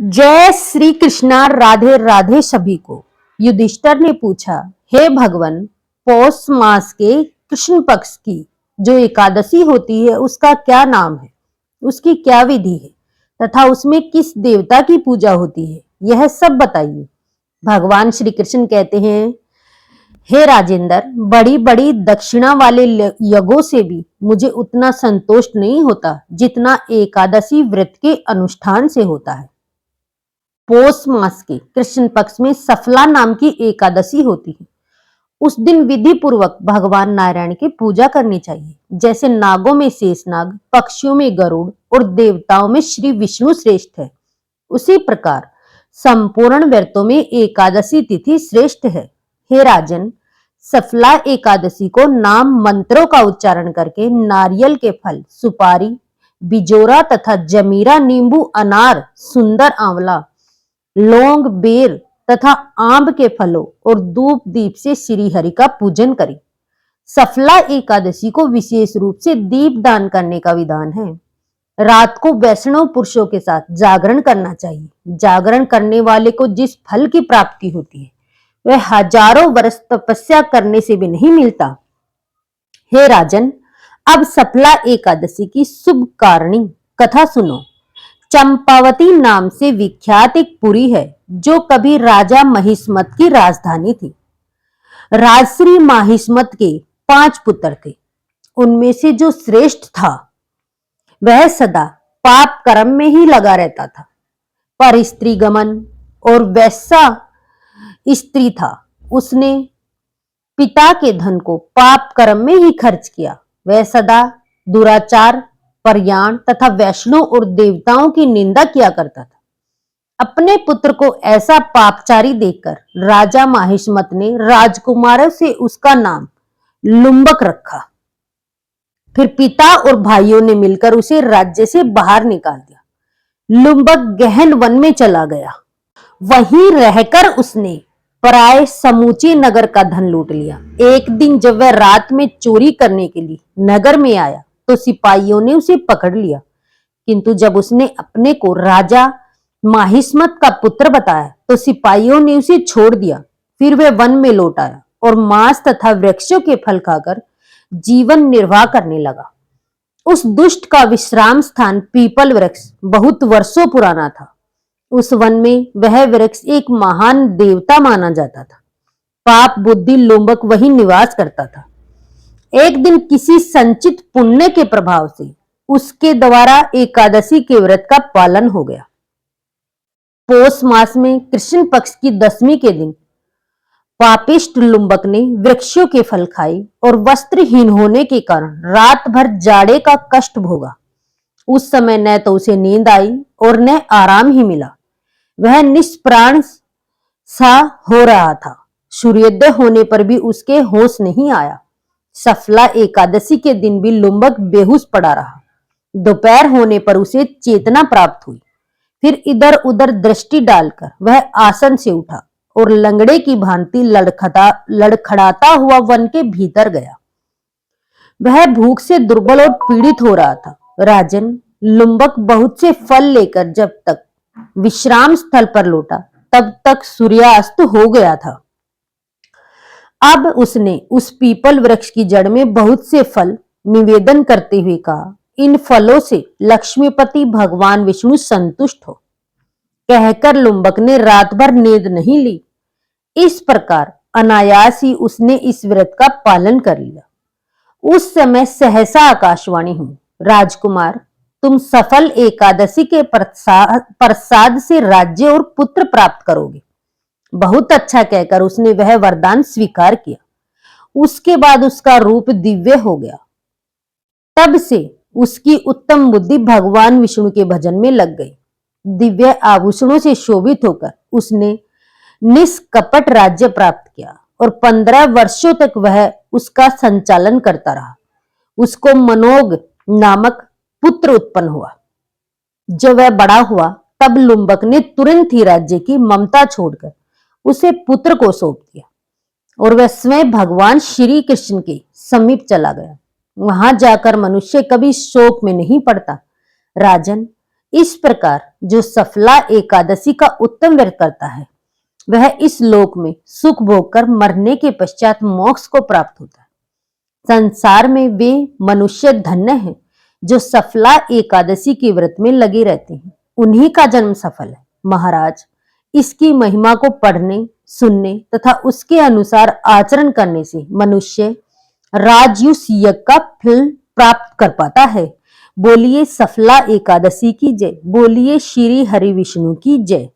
जय श्री कृष्णा। राधे राधे सभी को। युधिष्ठिर ने पूछा, हे भगवान, पौष मास के कृष्ण पक्ष की जो एकादशी होती है उसका क्या नाम है, उसकी क्या विधि है तथा उसमें किस देवता की पूजा होती है, यह सब बताइए। भगवान श्री कृष्ण कहते हैं, हे राजेंद्र, बड़ी बड़ी दक्षिणा वाले यज्ञों से भी मुझे उतना संतोष नहीं होता जितना एकादशी व्रत के अनुष्ठान से होता है। पौष मास के कृष्ण पक्ष में सफला नाम की एकादशी होती है। उस दिन विधि पूर्वक भगवान नारायण की पूजा करनी चाहिए। जैसे नागों में शेषनाग, पक्षियों में गरुड़ और देवताओं में श्री विष्णु श्रेष्ठ है, उसी प्रकार संपूर्ण व्रतों में एकादशी तिथि श्रेष्ठ है। हे राजन, सफला एकादशी को नाम मंत्रों का उच्चारण करके नारियल के फल, सुपारी, बिजोरा तथा जमीरा, नींबू, अनार, सुंदर आंवला, लौंग, बेर तथा आंब के फलों और धूप दीप से श्री हरि का पूजन करें। सफला एकादशी को विशेष रूप से दीप दान करने का विधान है। रात को वैष्णव पुरुषों के साथ जागरण करना चाहिए। जागरण करने वाले को जिस फल की प्राप्ति होती है वह हजारों वर्ष तपस्या करने से भी नहीं मिलता। हे राजन, अब सफला एकादशी की शुभ कारणी कथा सुनो। चंपावती नाम से विख्यात एक पुरी है जो कभी राजा महिष्मत की राजधानी थी। राजश्री महिष्मत के 5 पुत्र थे। उनमें से जो श्रेष्ठ था वह सदा पाप कर्म में ही लगा रहता था, पर स्त्री गमन और वैसा स्त्री था। उसने पिता के धन को पाप कर्म में ही खर्च किया। वह सदा दुराचार, प्रयाण तथा वैष्णव और देवताओं की निंदा किया करता था। अपने पुत्र को ऐसा पापचारी देखकर राजा महिष्मत ने राजकुमारों से उसका नाम लुम्बक रखा। फिर पिता और भाइयों ने मिलकर उसे राज्य से बाहर निकाल दिया। लुम्बक गहन वन में चला गया। वहीं रहकर उसने पराये समूचे नगर का धन लूट लिया। एक दिन जब वह रात में चोरी करने के लिए नगर में आया तो सिपाहियों ने उसे पकड़ लिया, किंतु जब उसने अपने को राजा महिष्मत का पुत्र बताया तो सिपाहियों ने उसे छोड़ दिया। फिर वह वन में लौट आया और मांस तथा वृक्षों के फल खाकर जीवन निर्वाह करने लगा। उस दुष्ट का विश्राम स्थान पीपल वृक्ष बहुत वर्षों पुराना था। उस वन में वह वृक्ष एक महान देवता माना जाता था। पाप बुद्धि लुम्बक वही निवास करता था। एक दिन किसी संचित पुण्य के प्रभाव से उसके द्वारा एकादशी के व्रत का पालन हो गया। पौष मास में कृष्ण पक्ष की दशमी के दिन पापिष्ट लुम्बक ने वृक्षों के फल खाए और वस्त्रहीन होने के कारण रात भर जाड़े का कष्ट भोगा। उस समय न तो उसे नींद आई और न आराम ही मिला। वह निष्प्राण सा हो रहा था। सूर्योदय होने पर भी उसके होश नहीं आया। सफला एकादशी के दिन भी लुम्बक बेहोश पड़ा रहा। दोपहर होने पर उसे चेतना प्राप्त हुई। फिर इधर उधर दृष्टि डालकर वह आसन से उठा और लंगड़े की भांति लड़खड़ाता हुआ वन के भीतर गया। वह भूख से दुर्बल और पीड़ित हो रहा था। राजन, लुम्बक बहुत से फल लेकर जब तक विश्राम स्थल पर लौटा तब तक सूर्यास्त हो गया था। अब उसने उस पीपल वृक्ष की जड़ में बहुत से फल निवेदन करते हुए कहा, इन फलों से लक्ष्मीपति भगवान विष्णु संतुष्ट हो। कहकर लुम्बक ने रात भर नींद नहीं ली। इस प्रकार अनायास ही उसने इस व्रत का पालन कर लिया। उस समय सहसा आकाशवाणी हुई, राजकुमार, तुम सफल एकादशी के प्रसाद से राज्य और पुत्र प्राप्त करोगे। बहुत अच्छा कहकर उसने वह वरदान स्वीकार किया। उसके बाद उसका रूप दिव्य हो गया। तब से उसकी उत्तम बुद्धि भगवान विष्णु के भजन में लग गई। दिव्य आभूषणों से शोभित होकर उसने निष्कपट राज्य प्राप्त किया और 15 वर्षों तक वह उसका संचालन करता रहा। उसको मनोग नामक पुत्र उत्पन्न हुआ। जब वह बड़ा हुआ तब लुम्बक ने तुरंत ही राज्य की ममता छोड़कर उसे पुत्र को सौंप दिया और वह स्वयं भगवान श्री कृष्ण के समीप चला गया। वहां जाकर मनुष्य कभी शोक में नहीं पड़ता। राजन, इस प्रकार जो सफला एकादशी का उत्तम व्रत करता है वह इस लोक में सुख भोग कर मरने के पश्चात मोक्ष को प्राप्त होता है। संसार में वे मनुष्य धन्य हैं जो सफला एकादशी के व्रत में लगे रहते हैं, उन्हीं का जन्म सफल है। महाराज, इसकी महिमा को पढ़ने, सुनने तथा उसके अनुसार आचरण करने से मनुष्य राजयुष यज्ञ का फल प्राप्त कर पाता है। बोलिए सफला एकादशी की जय। बोलिए श्री हरि विष्णु की जय।